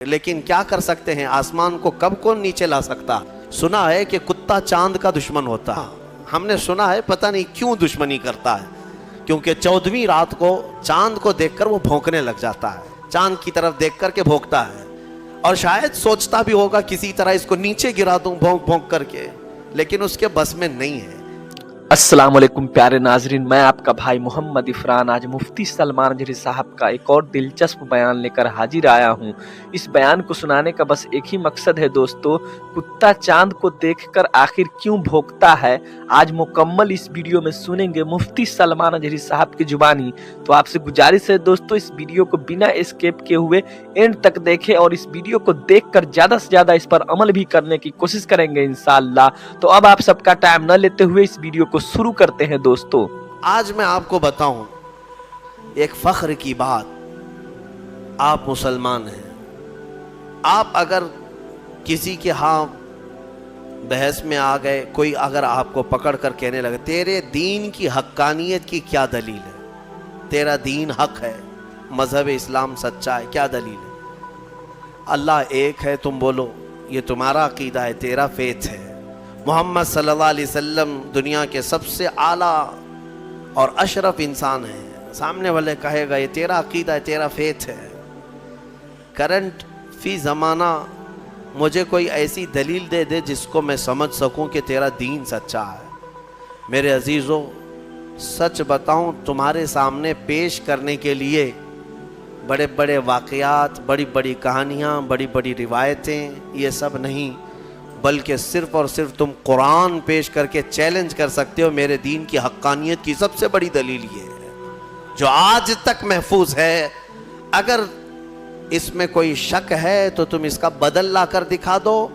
لیکن کیا کر سکتے ہیں، آسمان کو کب کون نیچے لا سکتا؟ سنا ہے کہ کتا چاند کا دشمن ہوتا ہے، ہم نے سنا ہے پتہ نہیں کیوں دشمنی کرتا ہے، کیونکہ 14ویں رات کو چاند کو دیکھ کر وہ بھونکنے لگ جاتا ہے، چاند کی طرف دیکھ کر کے بھونکتا ہے، اور شاید سوچتا بھی ہوگا کسی طرح اس کو نیچے گرا دوں بھونک بھونک کر کے، لیکن اس کے بس میں نہیں ہے۔ السلام علیکم پیارے ناظرین، میں آپ کا بھائی محمد عفران آج مفتی سلمان اجری صاحب کا ایک اور دلچسپ بیان لے کر حاضر آیا ہوں۔ اس بیان کو سنانے کا بس ایک ہی مقصد ہے دوستو، کتا چاند کو دیکھ کر آخر کیوں بھونکتا ہے، آج مکمل اس ویڈیو میں سنیں گے مفتی سلمان اجری صاحب کی زبانی۔ تو آپ سے گزارش ہے دوستو، اس ویڈیو کو بنا اسکیپ کیے ہوئے اینڈ تک دیکھیں، اور اس ویڈیو کو دیکھ کر زیادہ سے زیادہ اس پر عمل بھی کرنے کی کوشش کریں گے انشاءاللہ۔ تو اب آپ سب کا ٹائم نہ لیتے ہوئے اس ویڈیو کو شروع کرتے ہیں دوستو۔ آج میں آپ کو بتاؤں ایک فخر کی بات، آپ مسلمان ہیں، آپ اگر کسی کے ہاں بحث میں آ گئے، کوئی اگر آپ کو پکڑ کر کہنے لگے تیرے دین کی حقانیت کی کیا دلیل ہے، تیرا دین حق ہے، مذہب اسلام سچا ہے، کیا دلیل ہے؟ اللہ ایک ہے تم بولو، یہ تمہارا عقیدہ ہے، تیرا فیتھ ہے۔ محمد صلی اللہ علیہ وسلم دنیا کے سب سے اعلیٰ اور اشرف انسان ہیں، سامنے والے کہے گا یہ تیرا عقیدہ ہے، تیرا فیتھ ہے۔ کرنٹ فی زمانہ مجھے کوئی ایسی دلیل دے دے جس کو میں سمجھ سکوں کہ تیرا دین سچا ہے۔ میرے عزیزو، سچ بتاؤں تمہارے سامنے پیش کرنے کے لیے بڑے بڑے واقعات، بڑی بڑی کہانیاں، بڑی بڑی روایتیں، یہ سب نہیں، بلکہ صرف اور صرف تم قرآن پیش کر کے چیلنج کر سکتے ہو میرے دین کی حقانیت کی سب سے بڑی دلیل یہ ہے جو آج تک محفوظ ہے۔ اگر اس میں کوئی شک ہے تو تم اس کا بدل لا کر دکھا دو،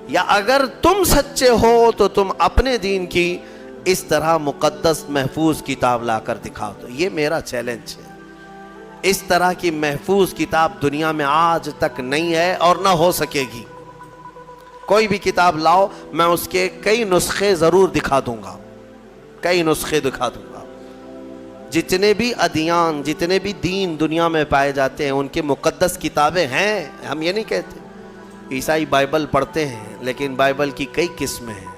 یا اگر تم سچے ہو تو تم اپنے دین کی اس طرح مقدس محفوظ کتاب لا کر دکھا دو۔ یہ میرا چیلنج ہے۔ اس طرح کی محفوظ کتاب دنیا میں آج تک نہیں ہے اور نہ ہو سکے گی۔ کوئی بھی کتاب لاؤ، میں اس کے کئی نسخے ضرور دکھا دوں گا، کئی نسخے دکھا دوں گا۔ جتنے بھی ادیان، جتنے بھی دین دنیا میں پائے جاتے ہیں ان کے مقدس کتابیں ہیں، ہم یہ نہیں کہتے۔ عیسائی بائبل پڑھتے ہیں، لیکن بائبل کی کئی قسمیں ہیں،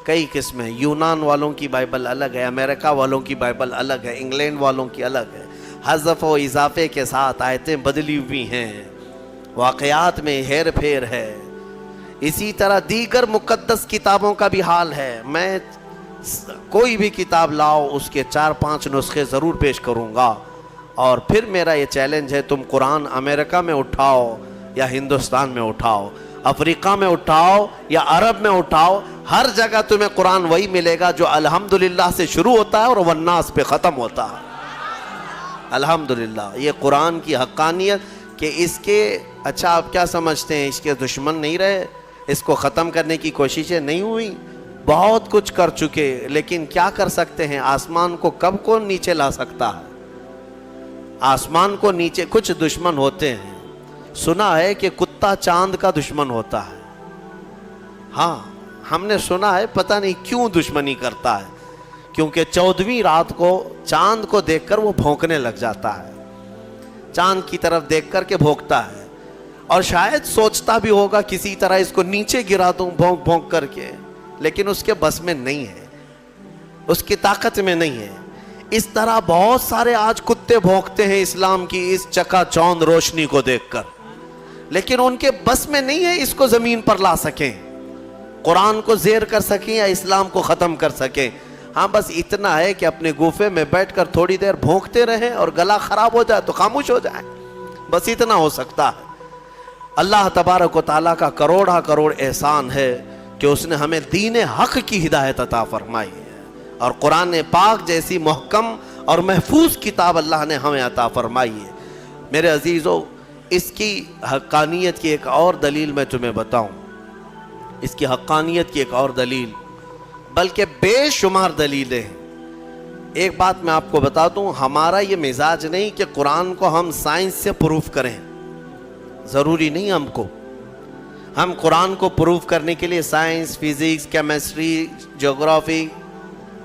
کئی قسمیں۔ یونان والوں کی بائبل الگ ہے، امریکہ والوں کی بائبل الگ ہے، انگلینڈ والوں کی الگ ہے، حذف و اضافے کے ساتھ آیتیں بدلی ہوئی ہیں، واقعات میں ہیر پھیر ہے۔ اسی طرح دیگر مقدس کتابوں کا بھی حال ہے۔ میں کوئی بھی کتاب لاؤ اس کے 4-5 نسخے ضرور پیش کروں گا، اور پھر میرا یہ چیلنج ہے تم قرآن امریکہ میں اٹھاؤ یا ہندوستان میں اٹھاؤ، افریقہ میں اٹھاؤ یا عرب میں اٹھاؤ، ہر جگہ تمہیں قرآن وہی ملے گا جو الحمدللہ سے شروع ہوتا ہے اور والناس پہ ختم ہوتا ہے۔ الحمدللہ، یہ قرآن کی حقانیت کہ اس کے اچھا آپ کیا سمجھتے ہیں، اس کے دشمن نہیں رہے، اس کو ختم کرنے کی کوششیں نہیں ہوئی، بہت کچھ کر چکے، لیکن کیا کر سکتے ہیں؟ آسمان کو کب کون نیچے لا سکتا ہے؟ آسمان کو نیچے کچھ دشمن ہوتے ہیں، سنا ہے کہ کتا چاند کا دشمن ہوتا ہے، ہاں ہم نے سنا ہے پتہ نہیں کیوں دشمنی کرتا ہے، کیونکہ 14ویں رات کو چاند کو دیکھ کر وہ بھونکنے لگ جاتا ہے، چاند کی طرف دیکھ کر کے بھونکتا ہے، اور شاید سوچتا بھی ہوگا کسی طرح اس کو نیچے گرا دوں بھونک بھونک کر کے، لیکن اس کے بس میں نہیں ہے، اس کی طاقت میں نہیں ہے۔ اس طرح بہت سارے آج کتے بھونکتے ہیں اسلام کی اس چکا چوند روشنی کو دیکھ کر، لیکن ان کے بس میں نہیں ہے اس کو زمین پر لا سکیں، قرآن کو زیر کر سکیں یا اسلام کو ختم کر سکیں۔ ہاں بس اتنا ہے کہ اپنے گوفے میں بیٹھ کر تھوڑی دیر بھونکتے رہیں، اور گلا خراب ہو جائے تو خاموش ہو جائے، بس اتنا ہو سکتا ہے۔ اللہ تبارک و تعالیٰ کا کروڑا کروڑ احسان ہے کہ اس نے ہمیں دین حق کی ہدایت عطا فرمائی ہے، اور قرآن پاک جیسی محکم اور محفوظ کتاب اللہ نے ہمیں عطا فرمائی ہے۔ میرے عزیزو، اس کی حقانیت کی ایک اور دلیل میں تمہیں بتاؤں، اس کی حقانیت کی ایک اور دلیل، بلکہ بے شمار دلیلیں ہیں۔ ایک بات میں آپ کو بتا دوں، ہمارا یہ مزاج نہیں کہ قرآن کو ہم سائنس سے پروف کریں، ضروری نہیں ہم قرآن کو پروف کرنے کے لیے سائنس، فزکس، کیمسٹری، جغرافی،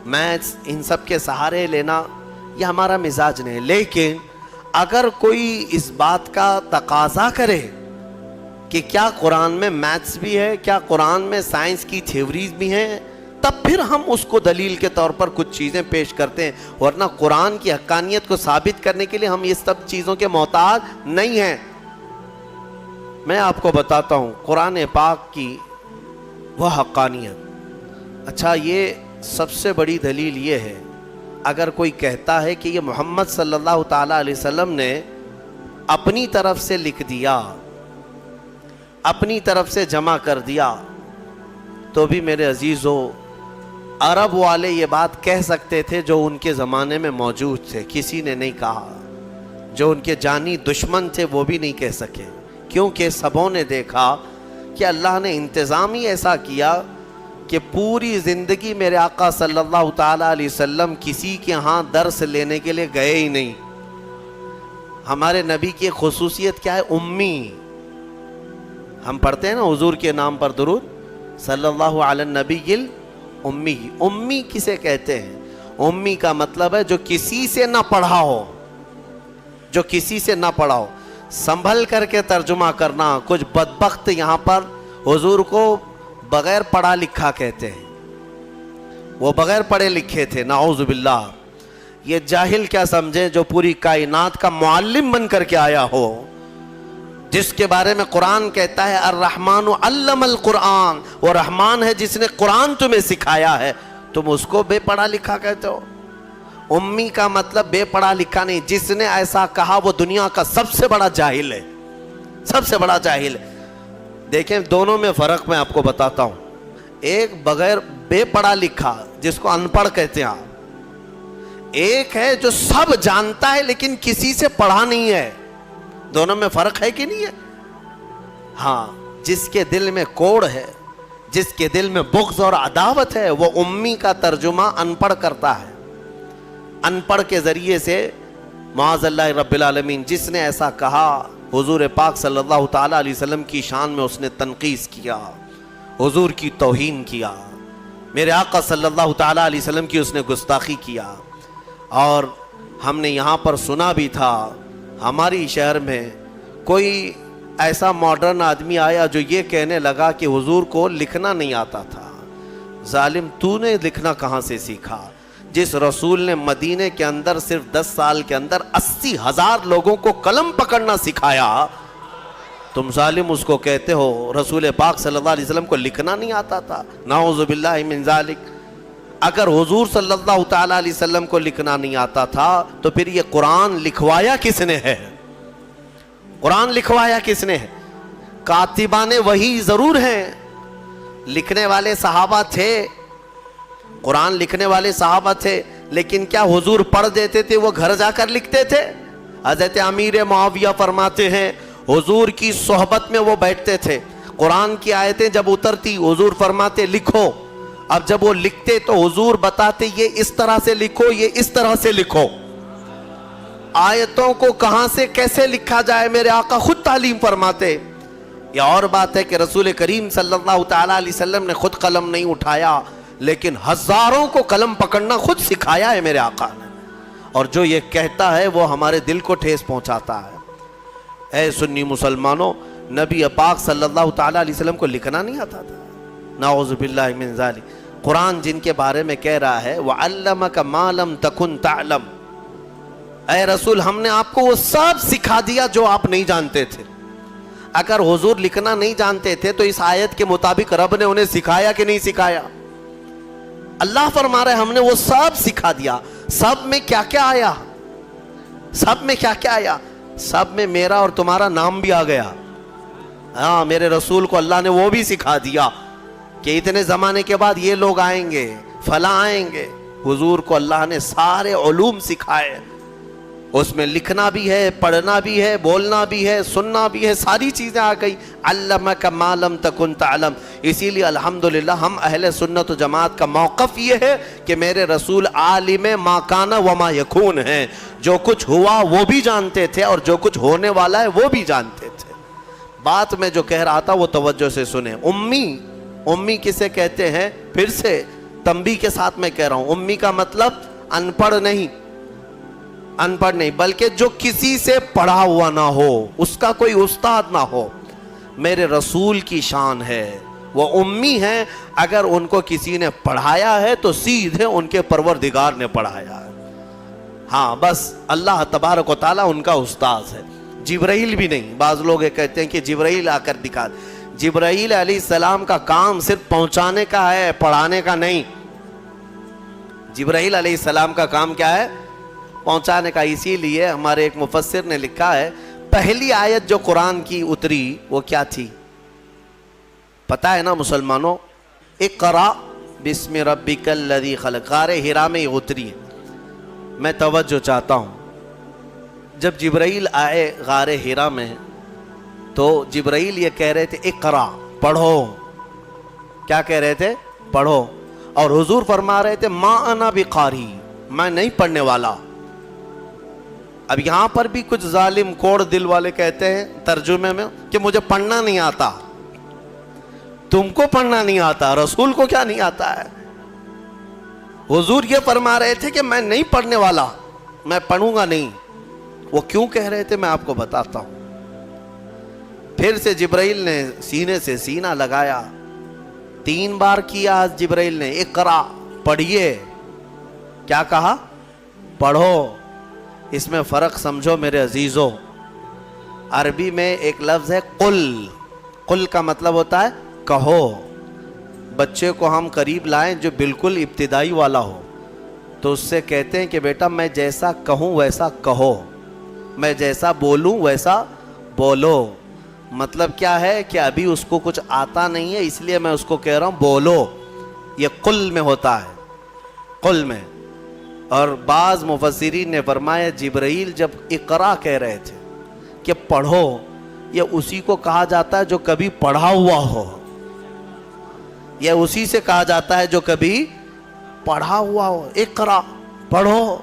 میتھس ان سب کے سہارے لینا یہ ہمارا مزاج نہیں، لیکن اگر کوئی اس بات کا تقاضا کرے کہ کیا قرآن میں میتھس بھی ہے, کیا قرآن میں سائنس کی تھیوریز بھی ہیں, تب پھر ہم اس کو دلیل کے طور پر کچھ چیزیں پیش کرتے ہیں, ورنہ قرآن کی حقانیت کو ثابت کرنے کے لیے ہم یہ سب چیزوں کے محتاج نہیں ہیں. میں آپ کو بتاتا ہوں قرآن پاک کی وہ حقانیت. اچھا, یہ سب سے بڑی دلیل یہ ہے, اگر کوئی کہتا ہے کہ یہ محمد صلی اللہ تعالیٰ علیہ وسلم نے اپنی طرف سے لکھ دیا, اپنی طرف سے جمع کر دیا, تو بھی میرے عزیزو عرب والے یہ بات کہہ سکتے تھے جو ان کے زمانے میں موجود تھے, کسی نے نہیں کہا. جو ان کے جانی دشمن تھے وہ بھی نہیں کہہ سکے, کیونکہ سبوں نے دیکھا کہ اللہ نے انتظام ہی ایسا کیا کہ پوری زندگی میرے آقا صلی اللہ تعالیٰ علیہ وسلم کسی کے ہاں درس لینے کے لیے گئے ہی نہیں. ہمارے نبی کی خصوصیت کیا ہے؟ امی. ہم پڑھتے ہیں نا حضور کے نام پر درود, صلی اللہ علی النبی امی. امی کسے کہتے ہیں؟ امی کا مطلب ہے جو کسی سے نہ پڑھا ہو, جو کسی سے نہ پڑھا ہو. سنبھل کر کے ترجمہ کرنا. کچھ بدبخت یہاں پر حضور کو بغیر پڑھا لکھا کہتے ہیں, وہ بغیر پڑھے لکھے تھے, نعوذ باللہ. یہ جاہل کیا سمجھے جو پوری کائنات کا معلم بن کر کے آیا ہو, جس کے بارے میں قرآن کہتا ہے الرحمن علم القرآن, وہ رحمان ہے جس نے قرآن تمہیں سکھایا ہے, تم اس کو بے پڑھا لکھا کہتے ہو. امی کا مطلب بے پڑھا لکھا نہیں. جس نے ایسا کہا وہ دنیا کا سب سے بڑا جاہل ہے, سب سے بڑا جاہل ہے. دیکھیں دونوں میں فرق میں آپ کو بتاتا ہوں. ایک بغیر بے پڑھا لکھا جس کو ان پڑھ کہتے ہیں, ایک ہے جو سب جانتا ہے لیکن کسی سے پڑھا نہیں ہے. دونوں میں فرق ہے کہ نہیں ہے؟ ہاں, جس کے دل میں کوڑ ہے, جس کے دل میں بغض اور عداوت ہے, وہ امی کا ترجمہ ان پڑھ کرتا ہے. ان پڑھ کے ذریعے سے معاذ اللہ رب العالمین جس نے ایسا کہا, حضور پاک صلی اللہ تعالیٰ علیہ وسلم کی شان میں اس نے تنقیص کیا, حضور کی توہین کیا, میرے آقا صلی اللہ تعالیٰ علیہ وسلم کی اس نے گستاخی کیا. اور ہم نے یہاں پر سنا بھی تھا, ہماری شہر میں کوئی ایسا ماڈرن آدمی آیا جو یہ کہنے لگا کہ حضور کو لکھنا نہیں آتا تھا. ظالم, تو نے لکھنا کہاں سے سیکھا؟ جس رسول نے مدینے کے اندر صرف 10 سال کے اندر 80,000 لوگوں کو قلم پکڑنا سکھایا, تم ظالم اس کو کہتے ہو رسول پاک صلی اللہ علیہ وسلم کو لکھنا نہیں آتا تھا. نعوذ باللہ من ذالک. اگر حضور صلی اللہ تعالیٰ علیہ وسلم کو لکھنا نہیں آتا تھا تو پھر یہ قرآن لکھوایا کس نے ہے؟ قرآن لکھوایا کس نے ہے؟ کاتبان وحی ضرور ہیں, لکھنے والے صحابہ تھے, قرآن لکھنے والے صحابہ تھے, لیکن کیا حضور پڑھ دیتے تھے وہ گھر جا کر لکھتے تھے؟ حضرت امیر معاویہ فرماتے ہیں حضور کی صحبت میں وہ بیٹھتے تھے, قرآن کی آیتیں جب اترتی حضور فرماتے لکھو. اب جب وہ لکھتے تو حضور بتاتے یہ اس طرح سے لکھو, یہ اس طرح سے لکھو. آیتوں کو کہاں سے کیسے لکھا جائے میرے آقا خود تعلیم فرماتے. یہ اور بات ہے کہ رسول کریم صلی اللہ تعالیٰ علیہ وسلم نے خود قلم نہیں اٹھایا, لیکن ہزاروں کو قلم پکڑنا خود سکھایا ہے میرے آقا نے. اور جو یہ کہتا ہے وہ ہمارے دل کو ٹھیس پہنچاتا ہے. اے سنی مسلمانوں, نبی پاک صلی اللہ تعالیٰ علیہ وسلم کو لکھنا نہیں آتا تھا, نعوذ باللہ من ذالک. قرآن جن کے بارے میں کہہ رہا ہے وَعَلَّمَكَ مَا لَمْ تَكُنْ تَعْلَمْ, اے رسول ہم نے آپ کو وہ سب سکھا دیا جو آپ نہیں جانتے تھے. اگر حضور لکھنا نہیں جانتے تھے تو اس آیت کے مطابق رب نے انہیں سکھایا کہ نہیں سکھایا؟ اللہ فرما رہے ہم نے وہ سب سکھا دیا. سب میں کیا کیا آیا؟ سب میں کیا کیا آیا؟ سب میں میرا اور تمہارا نام بھی آ گیا. ہاں, میرے رسول کو اللہ نے وہ بھی سکھا دیا کہ اتنے زمانے کے بعد یہ لوگ آئیں گے, فلاں آئیں گے. حضور کو اللہ نے سارے علوم سکھائے, اس میں لکھنا بھی ہے, پڑھنا بھی ہے, بولنا بھی ہے, سننا بھی ہے, ساری چیزیں آ گئی. علمک ما لم تکن تعلم. اسی لیے الحمدللہ ہم اہل سنت و جماعت کا موقف یہ ہے کہ میرے رسول عالم ما کان و ما یکون ہیں. جو کچھ ہوا وہ بھی جانتے تھے اور جو کچھ ہونے والا ہے وہ بھی جانتے تھے. بات میں جو کہہ رہا تھا وہ توجہ سے سنیں. امی کسے کہتے ہیں؟ پھر سے تنبیہ کے ساتھ میں کہہ رہا ہوں, امی کا مطلب ان پڑھ نہیں, ان پڑھ نہیں, بلکہ جو کسی سے پڑھا ہوا نہ ہو, اس کا کوئی استاد نہ ہو. میرے رسول کی شان ہے، وہ امی ہیں، اگر ان کو کسی نے پڑھایا ہے تو سیدھے ان کے پروردگار نے پڑھایا ہے۔ ہاں بس اللہ تبارک و تعالیٰ ان کا استاذ ہے، جبرائیل بھی نہیں۔ بعض لوگ یہ کہتے ہیں کہ جبرائیل آ کر دکھا، جبرائیل علیہ السلام کا کام صرف پہنچانے کا ہے، پڑھانے کا نہیں۔ جبرائیل علیہ السلام کا کام کیا ہے؟ پہنچانے کا۔ اسی لیے ہمارے ایک مفسر نے لکھا ہے پہلی آیت جو قرآن کی اتری وہ کیا تھی پتہ ہے نا مسلمانوں؟ اقرا بسم ربک الذی خلق، غار حرا میں یہ اتری ہے۔ میں توجہ چاہتا ہوں، جب جبرائیل آئے غار حرا میں تو جبرائیل یہ کہہ رہے تھے اقرا، پڑھو۔ کیا کہہ رہے تھے؟ پڑھو۔ اور حضور فرما رہے تھے ما انا بقاری، میں نہیں پڑھنے والا۔ اب یہاں پر بھی کچھ ظالم کوڑ دل والے کہتے ہیں ترجمے میں کہ مجھے پڑھنا نہیں آتا۔ تم کو پڑھنا نہیں آتا، رسول کو کیا نہیں آتا ہے؟ حضور یہ فرما رہے تھے کہ میں نہیں پڑھنے والا، میں پڑھوں گا نہیں۔ وہ کیوں کہہ رہے تھے میں آپ کو بتاتا ہوں۔ پھر سے جبرائیل نے سینے سے سینہ لگایا، 3 بار کیا جبرائیل نے اقرا، پڑھیے۔ کیا کہا؟ پڑھو۔ اس میں فرق سمجھو میرے عزیزو، عربی میں ایک لفظ ہے قل، قل کا مطلب ہوتا ہے کہو۔ بچے کو ہم قریب لائیں جو بالکل ابتدائی والا ہو تو اس سے کہتے ہیں کہ بیٹا میں جیسا کہوں ویسا کہو، میں جیسا بولوں ویسا بولو۔ مطلب کیا ہے کہ ابھی اس کو کچھ آتا نہیں ہے اس لیے میں اس کو کہہ رہا ہوں بولو۔ یہ قل میں ہوتا ہے، قل میں۔ اور بعض مفسرین نے فرمایا جبرائیل جب اقرا کہہ رہے تھے کہ پڑھو، یہ اسی کو کہا جاتا ہے جو کبھی پڑھا ہوا ہو، یہ اسی سے کہا جاتا ہے جو کبھی پڑھا ہوا ہو۔ اقرا، پڑھو۔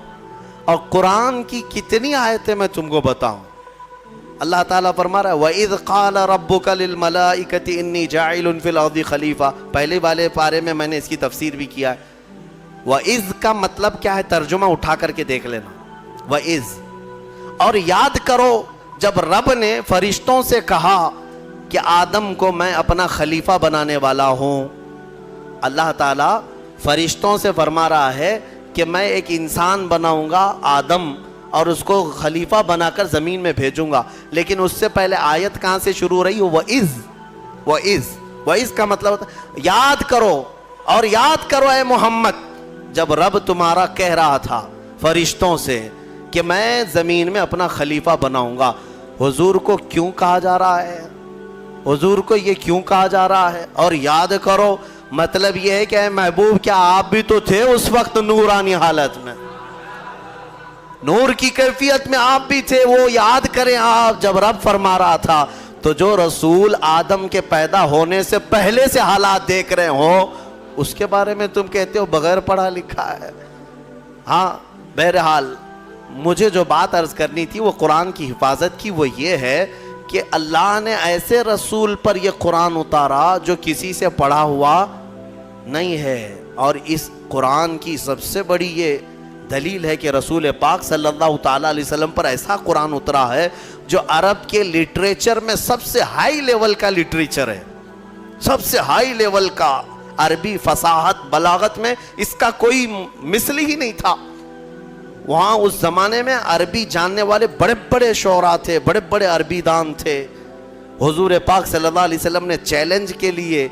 اور قرآن کی کتنی آیتیں میں تم کو بتاؤں۔ اللہ تعالیٰ فرما رہا ہے وَإِذْ قَالَ رَبُّكَ لِلْمَلَائِكَةِ إِنِّي جَاعِلٌ فِي الْأَرْضِ خَلِيفَةً، پہلے والے پارے میں میں نے اس کی تفسیر بھی کیا ہے۔ وَإِذْ کا مطلب کیا ہے؟ ترجمہ اٹھا کر کے دیکھ لینا۔ وَإِذْ، اور یاد کرو جب رب نے فرشتوں سے کہا کہ آدم کو میں اپنا خلیفہ بنانے والا ہوں۔ اللہ تعالیٰ فرشتوں سے فرما رہا ہے کہ میں ایک انسان بناؤں گا آدم، اور اس کو خلیفہ بنا کر زمین میں بھیجوں گا۔ لیکن اس سے پہلے آیت کہاں سے شروع ہو رہی ہے؟ وَإِذْ کا مطلب ہوتا ہے یاد کرو، اور یاد کرو اے محمد جب رب تمہارا کہہ رہا تھا فرشتوں سے کہ میں زمین میں اپنا خلیفہ بناؤں گا۔ حضور کو کیوں کہا جا رہا ہے؟ حضور کو یہ کیوں کہا جا رہا ہے؟ اور یاد کرو مطلب یہ ہے کہ اے محبوب کیا آپ بھی تو تھے اس وقت نورانی حالت میں، نور کی کیفیت میں آپ بھی تھے، وہ یاد کریں آپ جب رب فرما رہا تھا۔ تو جو رسول آدم کے پیدا ہونے سے پہلے سے حالات دیکھ رہے ہوں اس کے بارے میں تم کہتے ہو بغیر پڑھا لکھا ہے۔ ہاں بہرحال مجھے جو بات عرض کرنی تھی وہ قرآن کی حفاظت کی، وہ یہ ہے کہ اللہ نے ایسے رسول پر یہ قرآن اتارا جو کسی سے پڑھا ہوا نہیں ہے۔ اور اس قرآن کی سب سے بڑی یہ دلیل ہے کہ رسول پاک صلی اللہ تعالیٰ علیہ وسلم پر ایسا قرآن اترا ہے جو عرب کے لٹریچر میں سب سے ہائی لیول کا لٹریچر ہے، سب سے ہائی لیول کا۔ عربی فصاحت بلاغت میں اس کا کوئی مثل ہی نہیں تھا۔ وہاں اس زمانے میں عربی جاننے والے بڑے بڑے شعراء تھے، بڑے بڑے عربی دان تھے۔ حضور پاک صلی اللہ علیہ وسلم نے چیلنج کے لیے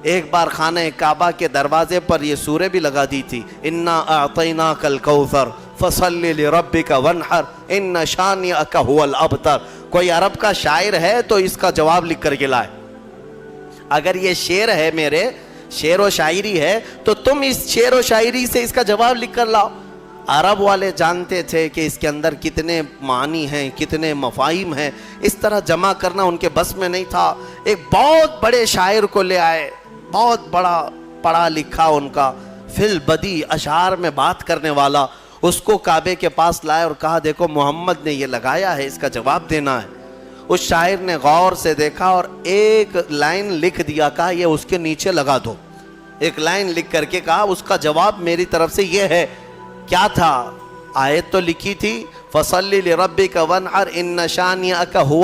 ایک بار خانہ کعبہ کے دروازے پر یہ سورہ بھی لگا دی تھی، انا اعطیناک الکوثر فصلی لربک وانحر ان شانئک هو الابتر۔ کوئی عرب کا شاعر ہے تو اس کا جواب لکھ کر کے لائے۔ اگر یہ شعر ہے، میرے شعر و شاعری ہے، تو تم اس شعر و شاعری سے اس کا جواب لکھ کر لاؤ۔ عرب والے جانتے تھے کہ اس کے اندر کتنے معنی ہیں، کتنے مفاہیم ہیں، اس طرح جمع کرنا ان کے بس میں نہیں تھا۔ ایک بہت بڑے شاعر کو لے آئے، بہت بڑا پڑھا لکھا ان کا فی البدی اشعار میں بات کرنے والا، اس کو کعبے کے پاس لائے اور کہا دیکھو محمد نے یہ لگایا ہے، اس کا جواب دینا ہے۔ اس شاعر نے غور سے دیکھا اور ایک لائن لکھ دیا، کہا یہ اس کے نیچے لگا دو۔ ایک لائن لکھ کر کے کہا اس کا جواب میری طرف سے یہ ہے۔ کیا تھا؟ آیت تو لکھی تھی فصلی لربک وانحر ان شانئک هو